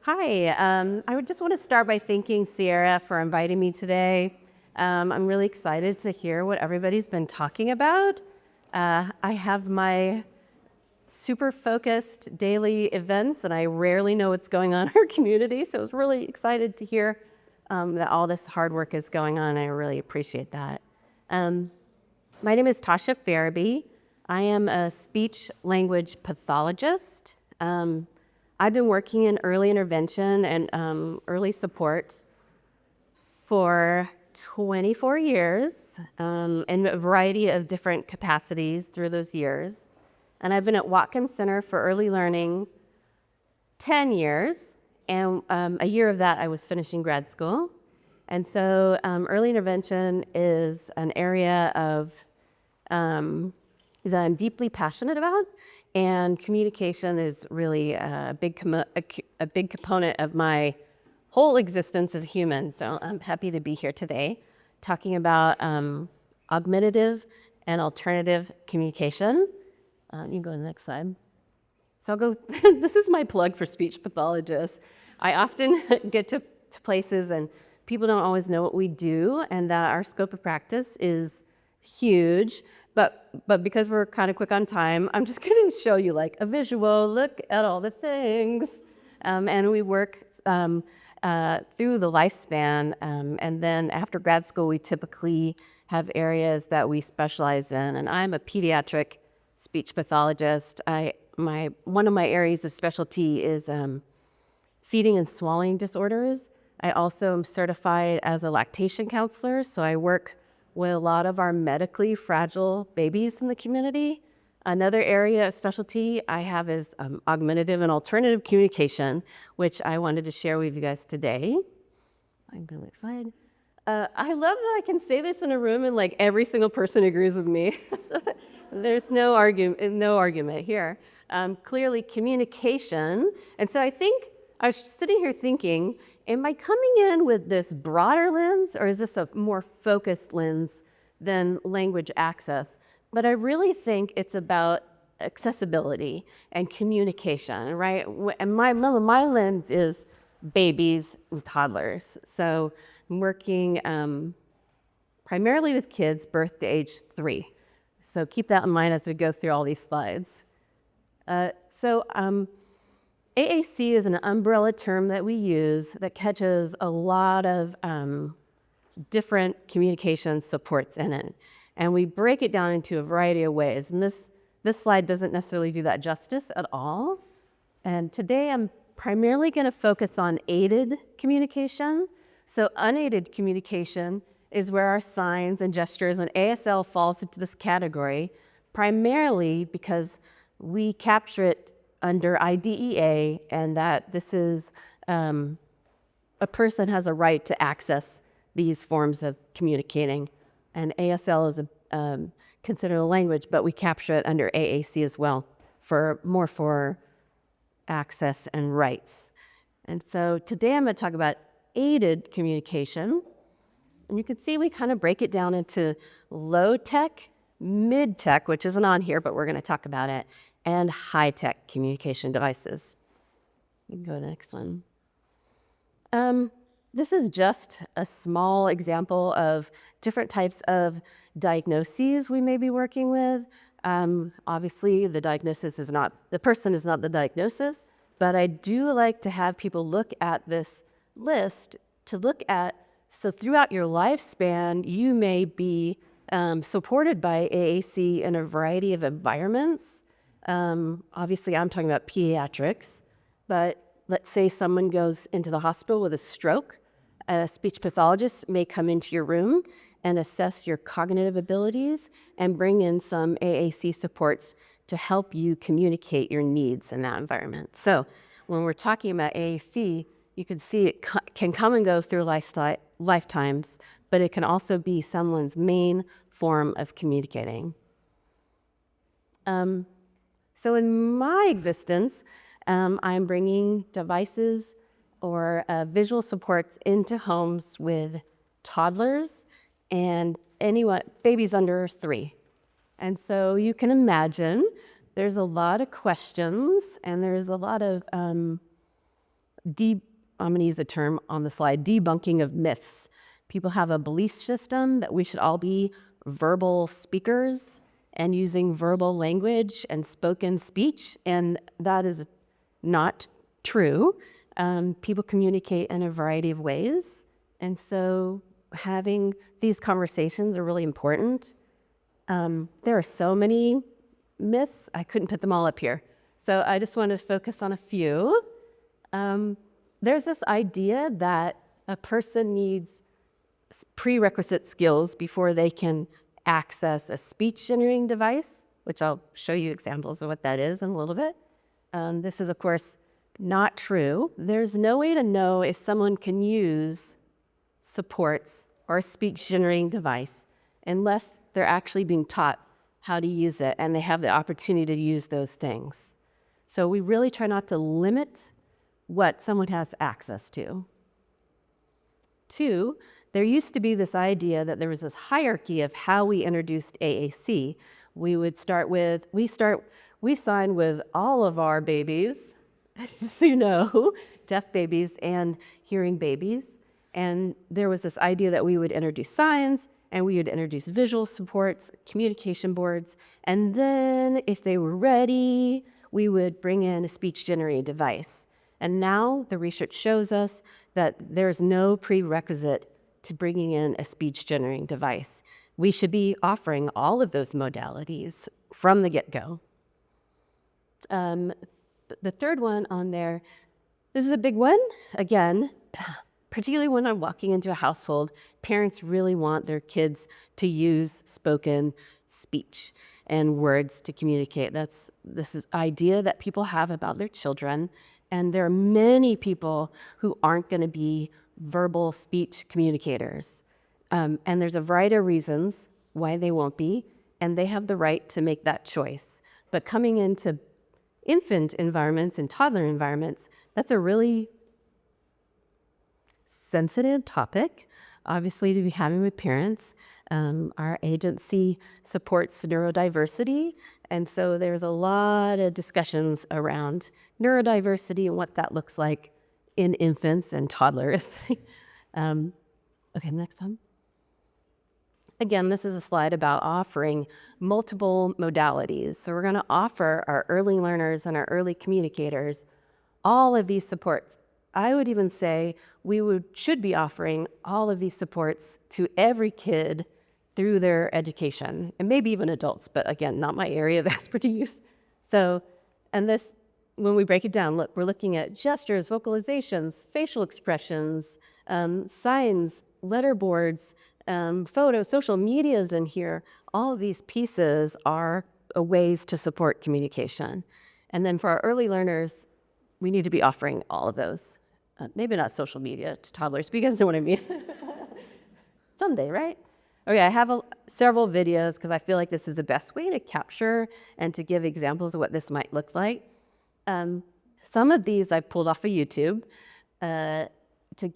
Hi, I would just want to start by thanking Sierra for inviting me today. I'm really excited to hear what everybody's been talking about. I have my super focused daily events, and I rarely know what's going on in our community, so I was really excited to hear that all this hard work is going on. I really appreciate that. My name is Tasha Farabee. I am a speech-language pathologist. I've been working in early intervention and early support for 24 years in a variety of different capacities through those years. And I've been at Watkins Center for Early Learning 10 years, and a year of that I was finishing grad school. And so early intervention is an area of that I'm deeply passionate about, and communication is really a big component of my whole existence as a human. So I'm happy to be here today talking about augmentative and alternative communication. You can go to the next slide. So I'll go, this is my plug for speech pathologists. I often get to places and people don't always know what we do, and that our scope of practice is huge. But because we're kind of quick on time, I'm just going to show you like a visual look at all the things. And we work through the lifespan. And then after grad school, we typically have areas that we specialize in. And I'm a pediatric speech pathologist. One of my areas of specialty is feeding and swallowing disorders. I also am certified as a lactation counselor, so I work with a lot of our medically fragile babies in the community. Another area of specialty I have is augmentative and alternative communication, which I wanted to share with you guys today. I'm going to next slide. I love that I can say this in a room and like every single person agrees with me. There's no argument here. Clearly communication, and so I was sitting here thinking, am I coming in with this broader lens, or is this a more focused lens than language access? But I really think it's about accessibility and communication, right? And my lens is babies and toddlers. So I'm working primarily with kids birth to age 3. So keep that in mind as we go through all these slides. AAC is an umbrella term that we use that catches a lot of different communication supports in it. And we break it down into a variety of ways. And this slide doesn't necessarily do that justice at all. And today I'm primarily going to focus on aided communication. So unaided communication is where our signs and gestures, and ASL falls into this category, primarily because we capture it under IDEA, and that this is a person has a right to access these forms of communicating. And ASL is considered a language, but we capture it under AAC as well, for access and rights. And so today I'm going to talk about aided communication. And you can see we kind of break it down into low tech, mid tech, which isn't on here, but we're going to talk about it, and high-tech communication devices. You can go to the next one. This is just a small example of different types of diagnoses we may be working with. Obviously, the person is not the diagnosis, but I do like to have people look at this list to look at, so throughout your lifespan, you may be supported by AAC in a variety of environments. Obviously, I'm talking about pediatrics, but let's say someone goes into the hospital with a stroke. A speech pathologist may come into your room and assess your cognitive abilities and bring in some AAC supports to help you communicate your needs in that environment. So when we're talking about AAC, you can see it can come and go through lifetimes, but it can also be someone's main form of communicating. So in my existence, I'm bringing devices or visual supports into homes with toddlers and babies under 3. And so you can imagine there's a lot of questions and there's a lot of I'm going to use a term on the slide, debunking of myths. People have a belief system that we should all be verbal speakers and using verbal language and spoken speech, and that is not true. People communicate in a variety of ways, and so having these conversations are really important. There are so many myths, I couldn't put them all up here. So I just want to focus on a few. There's this idea that a person needs prerequisite skills before they can access a speech-generating device, which I'll show you examples of what that is in a little bit. This is, of course, not true. There's no way to know if someone can use supports or a speech-generating device unless they're actually being taught how to use it and they have the opportunity to use those things. So we really try not to limit what someone has access to. 2, there used to be this idea that there was this hierarchy of how we introduced AAC. We sign with all of our babies, as you know, deaf babies and hearing babies. And there was this idea that we would introduce signs and we would introduce visual supports, communication boards, and then if they were ready, we would bring in a speech-generating device. And now the research shows us that there's no prerequisite to bringing in a speech-generating device. We should be offering all of those modalities from the get-go. The third one on there, this is a big one. Again, particularly when I'm walking into a household, parents really want their kids to use spoken speech and words to communicate. This is idea that people have about their children. And there are many people who aren't going to be verbal speech communicators. And there's a variety of reasons why they won't be, and they have the right to make that choice. But coming into infant environments and toddler environments, that's a really sensitive topic, obviously, to be having with parents. Our agency supports neurodiversity, and so there's a lot of discussions around neurodiversity and what that looks like in infants and toddlers. Okay, next one. Again, this is a slide about offering multiple modalities. So we're going to offer our early learners and our early communicators all of these supports. I would even say should be offering all of these supports to every kid through their education, and maybe even adults, but again, not my area of expertise. So, and this, when we break it down, look, we're looking at gestures, vocalizations, facial expressions, signs, letter boards, photos, social medias in here. All of these pieces are ways to support communication. And then for our early learners, we need to be offering all of those. Maybe not social media to toddlers, but you guys know what I mean. Someday, right? Okay, I have several videos because I feel like this is the best way to capture and to give examples of what this might look like. Some of these I pulled off of YouTube to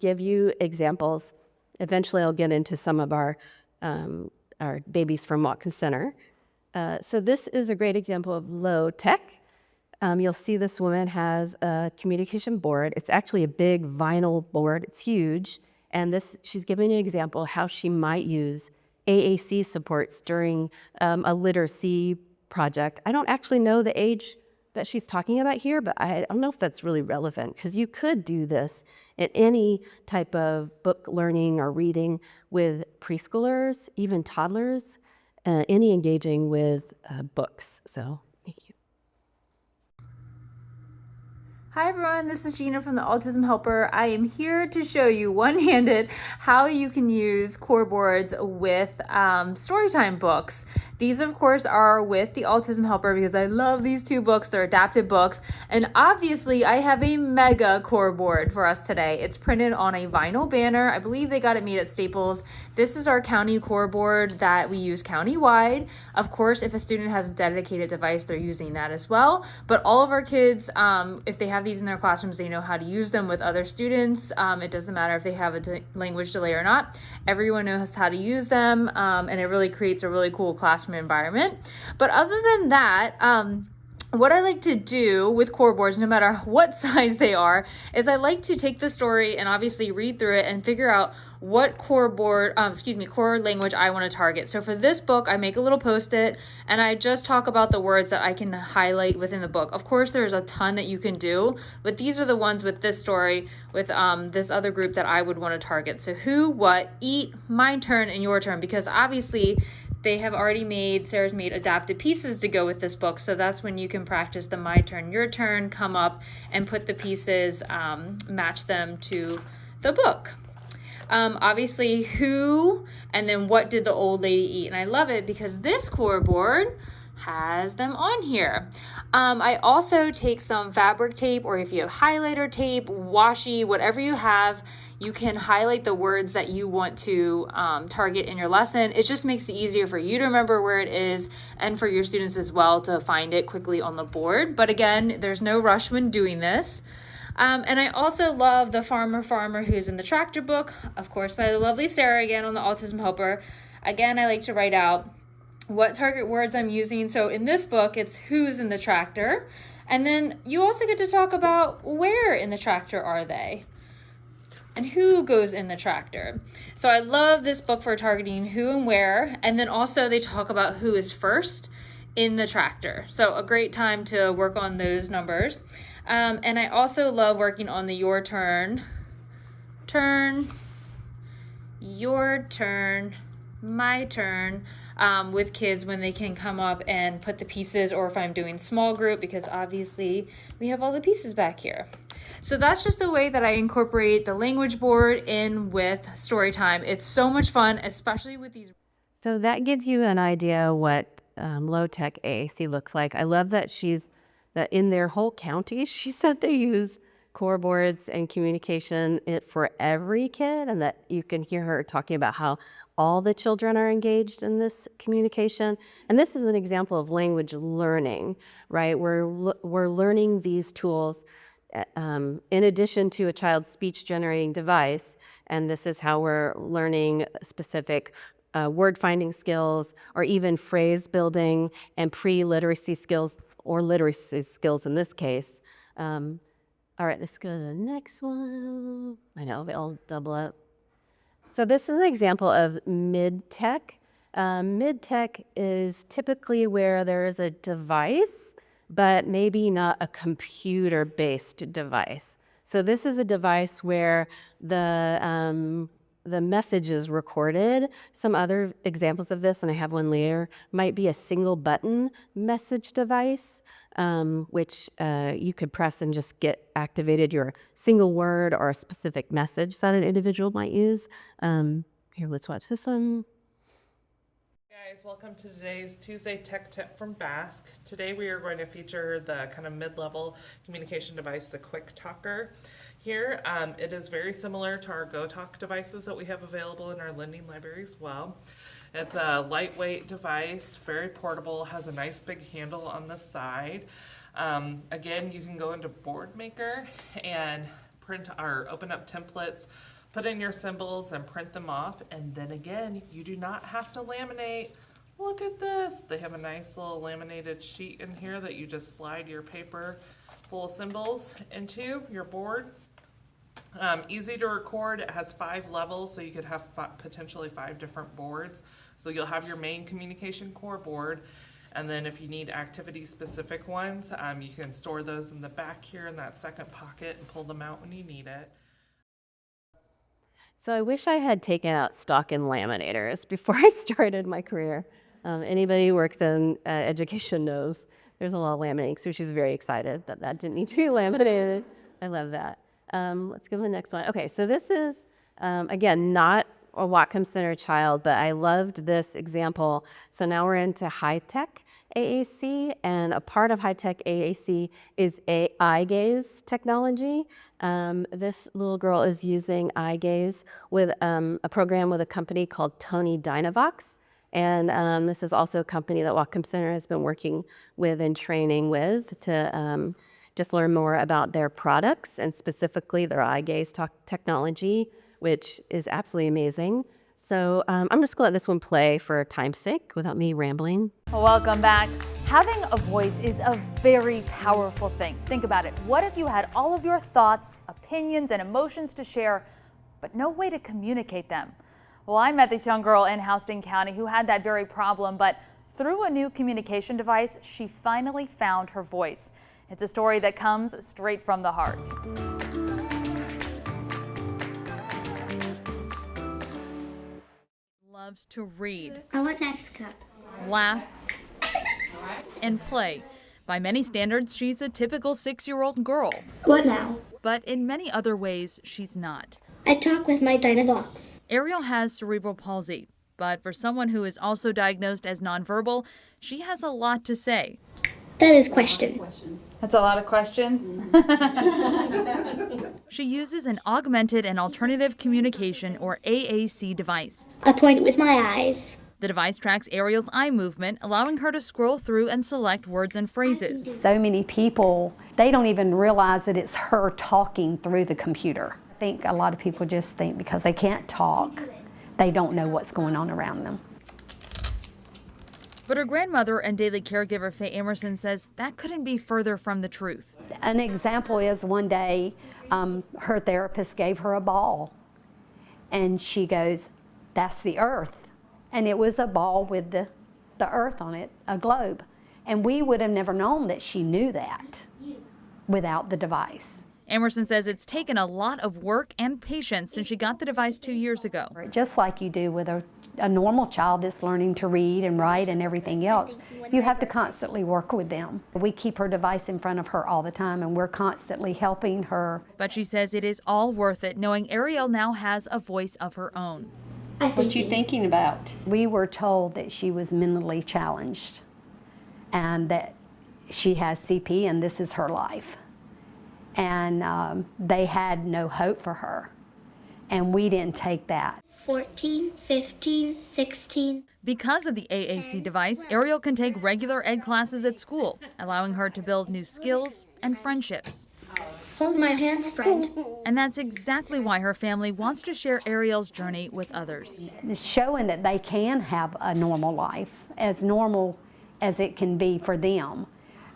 give you examples. Eventually, I'll get into some of our babies from Watkins Center. So this is a great example of low tech. You'll see this woman has a communication board. It's actually a big vinyl board. It's huge. And she's giving an example how she might use AAC supports during a literacy project. I don't actually know the age that she's talking about here, but I don't know if that's really relevant because you could do this in any type of book learning or reading with preschoolers, even toddlers, any engaging with books. So thank you. Hi everyone, this is Gina from the Autism Helper. I am here to show you one-handed how you can use core boards with storytime books. These of course are with the Autism Helper because I love these two books. They're adapted books, and obviously I have a mega core board for us today. It's printed on a vinyl banner. I believe they got it made at Staples. This is our county core board that we use countywide. Of course, if a student has a dedicated device, they're using that as well. But all of our kids, if they have these in their classrooms, they know how to use them with other students. It doesn't matter if they have a language delay or not. Everyone knows how to use them, and it really creates a really cool classroom environment. But other than that, what I like to do with core boards, no matter what size they are, is I like to take the story and obviously read through it and figure out what core language I want to target. So for this book, I make a little post-it and I just talk about the words that I can highlight within the book. Of course, there's a ton that you can do, but these are the ones with this story, with this other group that I would want to target. So who, what, eat, my turn, and your turn, because obviously Sarah's made adapted pieces to go with this book. So that's when you can practice the my turn, your turn, come up and put the pieces, match them to the book. Obviously who, and then what did the old lady eat? And I love it because this core board has them on here. I also take some fabric tape, or if you have highlighter tape, washi, whatever you have, you can highlight the words that you want to target in your lesson. It just makes it easier for you to remember where it is and for your students as well to find it quickly on the board. But again, there's no rush when doing this. And I also love the Farmer Who's in the Tractor book, of course, by the lovely Sarah again on the Autism Helper. Again, I like to write out what target words I'm using. So in this book, it's who's in the tractor. And then you also get to talk about where in the tractor are they and who goes in the tractor. So I love this book for targeting who and where. And then also they talk about who is first in the tractor. So a great time to work on those numbers. And I also love working on the your turn, your turn, my turn, with kids when they can come up and put the pieces, or if I'm doing small group, because obviously we have all the pieces back here. So that's just a way that I incorporate the language board in with story time. It's so much fun, especially with these. So that gives you an idea what low-tech AAC looks like. I love that that in their whole county, she said they use core boards and communication for every kid, and that you can hear her talking about how all the children are engaged in this communication. And this is an example of language learning, right? We're learning these tools in addition to a child's speech generating device, and this is how we're learning specific word finding skills, or even phrase building and pre-literacy skills, or literacy skills in this case. All right, let's go to the next one. I know, they all double up. So this is an example of mid-tech. Mid-tech is typically where there is a device, but maybe not a computer-based device. So this is a device where the message is recorded. Some other examples of this, and I have one later, might be a single button message device, which you could press and just get activated your single word or a specific message that an individual might use. Here, let's watch this one. Guys, welcome to today's Tuesday Tech Tip from Basque. Today we are going to feature the kind of mid-level communication device, the Quick Talker. Here, it is very similar to our GoTalk devices that we have available in our lending library as well. It's a lightweight device, very portable, has a nice big handle on the side. Again, you can go into Board Maker and print or open up templates, put in your symbols and print them off. And then again, you do not have to laminate. Look at this. They have a nice little laminated sheet in here that you just slide your paper full of symbols into your board. Easy to record. It has 5 levels, so you could have potentially 5 different boards. So you'll have your main communication core board, and then if you need activity specific ones, you can store those in the back here in that second pocket and pull them out when you need it. So I wish I had taken out stock in laminators before I started my career. Anybody who works in education knows there's a lot of laminating, so she's very excited that that didn't need to be laminated. I love that. Let's go to the next one. Okay, so this is, again, not a Whatcom Center child, but I loved this example. So now we're into high-tech AAC, and a part of high-tech AAC is eye gaze technology. This little girl is using eye gaze with a program with a company called Tony Dynavox. And this is also a company that Whatcom Center has been working with and training with to just learn more about their products, and specifically their eye gaze technology, which is absolutely amazing. So I'm just gonna let this one play for time's sake without me rambling. Welcome back. Having a voice is a very powerful thing. Think about it. What if you had all of your thoughts, opinions, and emotions to share, but no way to communicate them? Well, I met this young girl in Houston County who had that very problem, but through a new communication device, she finally found her voice. It's a story that comes straight from the heart. Loves to read. I want ice cup. Laugh, and play. By many standards, she's a typical 6-year-old girl. What now? But in many other ways, she's not. I talk with my Dynavox. Ariel has cerebral palsy, but for someone who is also diagnosed as nonverbal, she has a lot to say. That is question. That's a lot of questions. She uses an augmented and alternative communication, or AAC device. I point with my eyes. The device tracks Ariel's eye movement, allowing her to scroll through and select words and phrases. So many people, they don't even realize that it's her talking through the computer. I think a lot of people just think because they can't talk, they don't know what's going on around them. But her grandmother and daily caregiver, Faye Emerson, says that couldn't be further from the truth. An example is one day her therapist gave her a ball and she goes, "That's the earth." And it was a ball with the earth on it, a globe. And we would have never known that she knew that without the device. Emerson says it's taken a lot of work and patience since she got the device 2 years ago. Just like you do with a normal child that's learning to read and write and everything else, you have to constantly work with them. We keep her device in front of her all the time and we're constantly helping her. But she says it is all worth it knowing Ariel now has a voice of her own. What you thinking about? We were told that she was mentally challenged and that she has CP and this is her life. And they had no hope for her. And we didn't take that. 14, 15, 16. Because of the AAC device, Ariel can take regular ed classes at school, allowing her to build new skills and friendships. Hold my hands, friend. And that's exactly why her family wants to share Ariel's journey with others. Showing that they can have a normal life, as normal as it can be for them,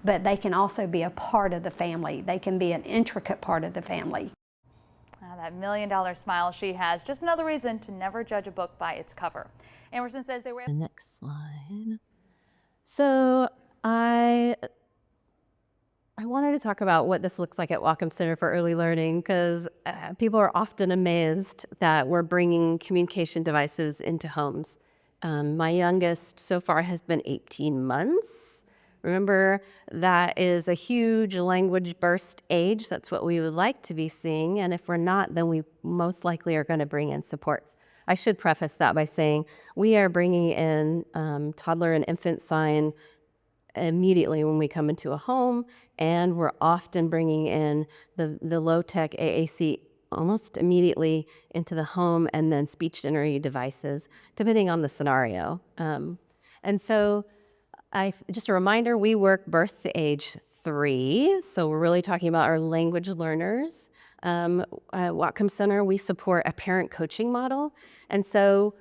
but they can also be a part of the family. They can be an intricate part of the family. That $1 million smile she has, just another reason to never judge a book by its cover. Emerson says they were... The next slide. So I wanted to talk about what this looks like at Whatcom Center for Early Learning because people are often amazed that we're bringing communication devices into homes. My youngest so far has been 18 months. Remember, that is a huge language burst age. That's what we would like to be seeing. And if we're not, then we most likely are going to bring in supports. I should preface that by saying we are bringing in toddler and infant sign immediately when we come into a home, and we're often bringing in the low-tech AAC almost immediately into the home, and then speech-generating devices, depending on the scenario. And so just a reminder, we work birth to age 3, so we're really talking about our language learners. At Whatcom Center, we support a parent coaching model, and so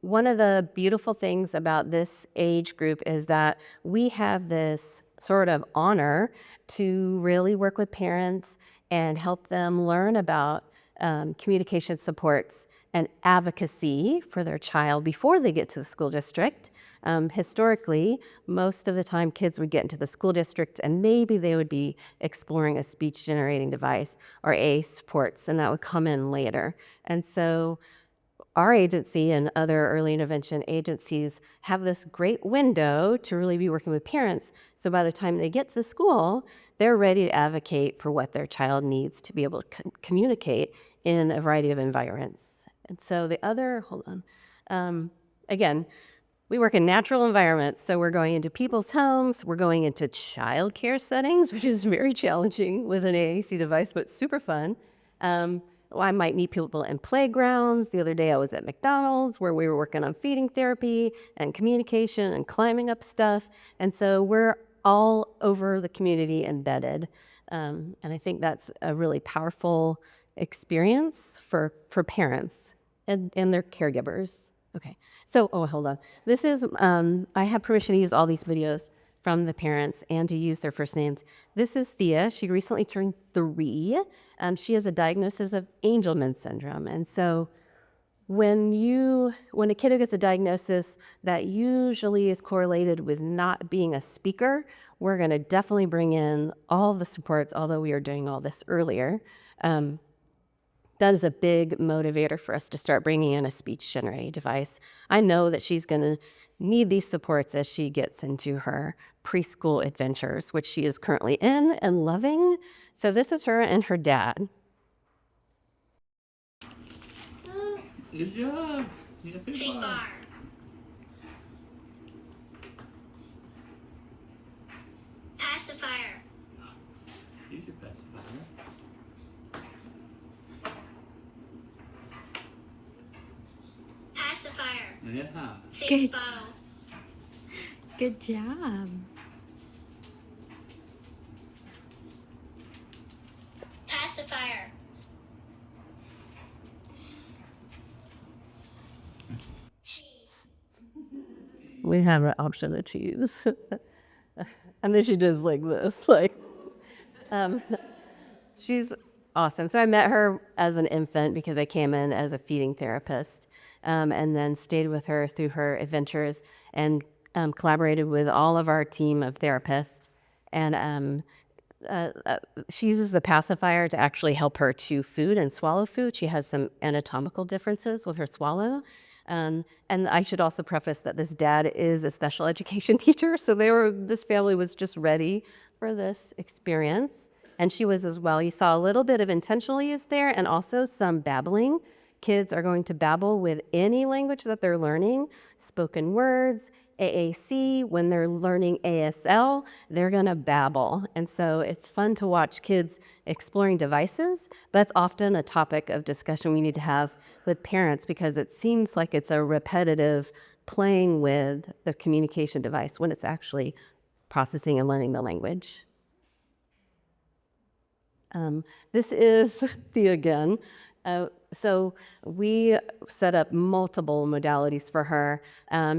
one of the beautiful things about this age group is that we have this sort of honor to really work with parents and help them learn about communication supports and advocacy for their child before they get to the school district. Historically, most of the time kids would get into the school district and maybe they would be exploring a speech generating device or AA supports, and that would come in later. And so our agency and other early intervention agencies have this great window to really be working with parents. So by the time they get to school, they're ready to advocate for what their child needs to be able to communicate in a variety of environments. And so the other, again, we work in natural environments. So we're going into people's homes, we're going into childcare settings, which is very challenging with an AAC device, but super fun. I might meet people in playgrounds. The other day I was at McDonald's where we were working on feeding therapy and communication and climbing up stuff. And so we're all over the community embedded. And I think that's a really powerful experience for parents and their caregivers. Okay, so, hold on. This is, I have permission to use all these videos from the parents and to use their first names. This is Thea. She recently turned 3. She has a diagnosis of Angelman syndrome. And so when a kid gets a diagnosis that usually is correlated with not being a speaker, we're going to definitely bring in all the supports, although we are doing all this earlier. That is a big motivator for us to start bringing in a speech-generating device. I know that she's going to need these supports as she gets into her preschool adventures, which she is currently in and loving. So this is her and her dad. Good job. Say bar. Pacifier. Use your pacifier. Pacifier. Yeah. Safe bottle. Good job. Pacifier. Cheese. We have an option to choose. And then she does like this, like, she's awesome. So I met her as an infant because I came in as a feeding therapist, and then stayed with her through her adventures and collaborated with all of our team of therapists. And she uses the pacifier to actually help her chew food and swallow food. She has some anatomical differences with her swallow. And I should also preface that this dad is a special education teacher, so this family was just ready for this experience. And she was as well. You saw a little bit of intentional use there and also some babbling. Kids are going to babble with any language that they're learning, spoken words, AAC. When they're learning ASL, they're going to babble. And so it's fun to watch kids exploring devices. That's often a topic of discussion we need to have with parents because it seems like it's a repetitive playing with the communication device when it's actually processing and learning the language. This is Thea again. So we set up multiple modalities for her.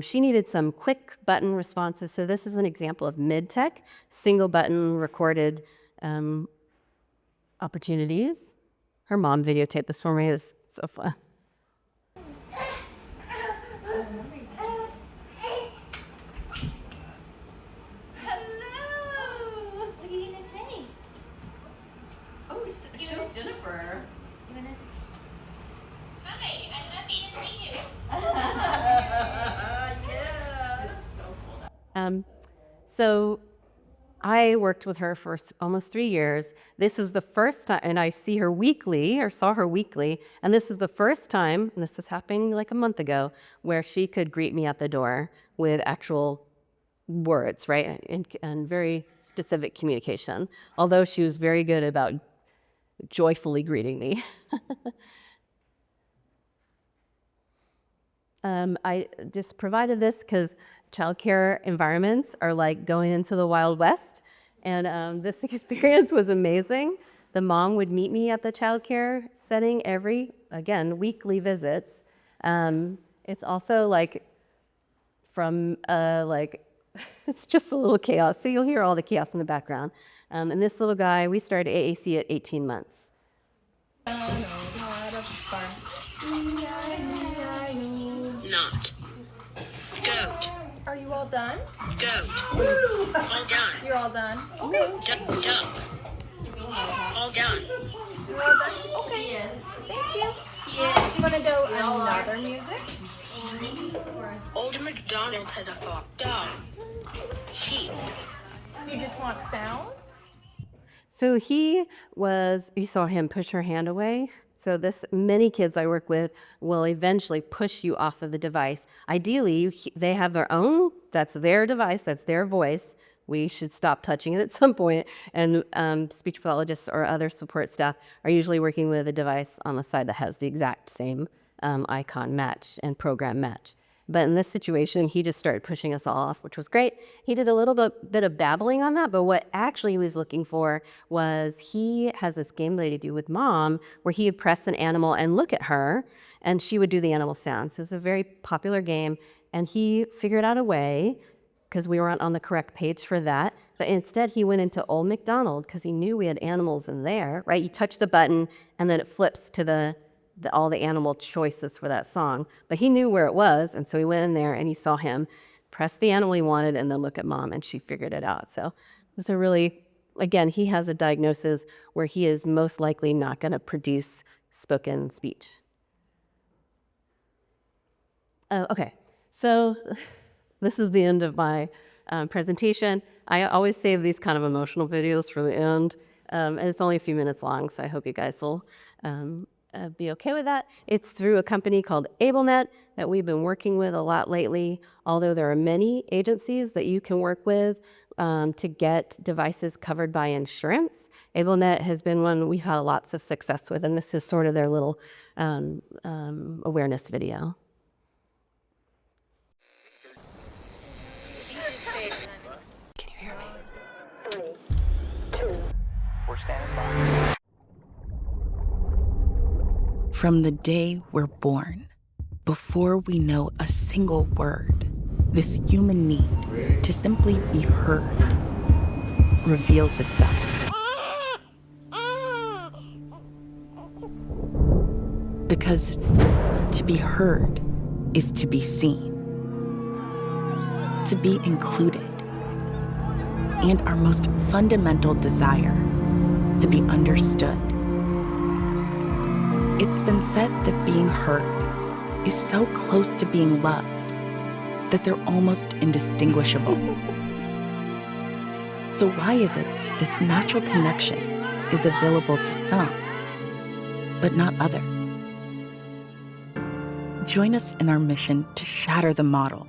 She needed some quick button responses. So this is an example of mid-tech, single button recorded opportunities. Her mom videotaped this for me. It's so fun. Jennifer. Hi, I'm happy to see you. So I worked with her for almost 3 years. This was the first time, and I see her weekly, or saw her weekly, and this was the first time, and this was happening like a month ago, where she could greet me at the door with actual words, right, and very specific communication, although she was very good about joyfully greeting me. I just provided this because childcare environments are like going into the Wild West, and this experience was amazing. The mom would meet me at the childcare setting weekly visits. It's also like it's just a little chaos, so you'll hear all the chaos in the background. And this little guy, we started AAC at 18 months. Not. Goat. Are you all done? Goat. All done. You're all done? Okay. Duck. All done. You're all done? Okay. Yes. Thank you. Yes. You want to do another music? Old MacDonald has a flock. Dog. Sheep. You just want sound? So you saw him push her hand away. So many kids I work with will eventually push you off of the device. Ideally, they have their own, that's their device, that's their voice. We should stop touching it at some point. And speech pathologists or other support staff are usually working with a device on the side that has the exact same icon match and program match. But in this situation, he just started pushing us all off, which was great. He did a little bit of babbling on that, but what actually he was looking for was he has this game that he do with mom where he would press an animal and look at her, and she would do the animal sounds. So it's a very popular game, and he figured out a way because we weren't on the correct page for that. But instead, he went into Old MacDonald because he knew we had animals in there, right? You touch the button, and then it flips to all the animal choices for that song. But he knew where it was, and so he went in there, and he saw him press the animal he wanted, and then look at Mom, and she figured it out. So it was a really, again, he has a diagnosis where he is most likely not going to produce spoken speech. Okay, so this is the end of my presentation. I always save these kind of emotional videos for the end, and it's only a few minutes long, so I hope you guys will be okay with that. It's through a company called AbleNet that we've been working with a lot lately, although there are many agencies that you can work with to get devices covered by insurance. AbleNet has been one we've had lots of success with, and this is sort of their little awareness video. Can you hear me? 3, 2. We're standing by. From the day we're born, before we know a single word, this human need to simply be heard reveals itself. Because to be heard is to be seen, to be included, and our most fundamental desire, to be understood. It's been said that being heard is so close to being loved that they're almost indistinguishable. So why is it this natural connection is available to some, but not others? Join us in our mission to shatter the model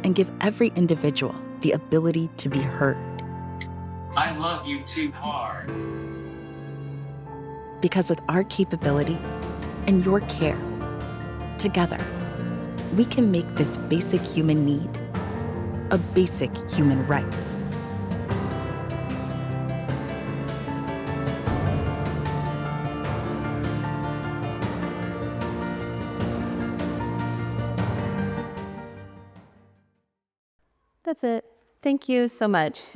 and give every individual the ability to be heard. I love you too hard. Because with our capabilities and your care, together, we can make this basic human need a basic human right. That's it. Thank you so much.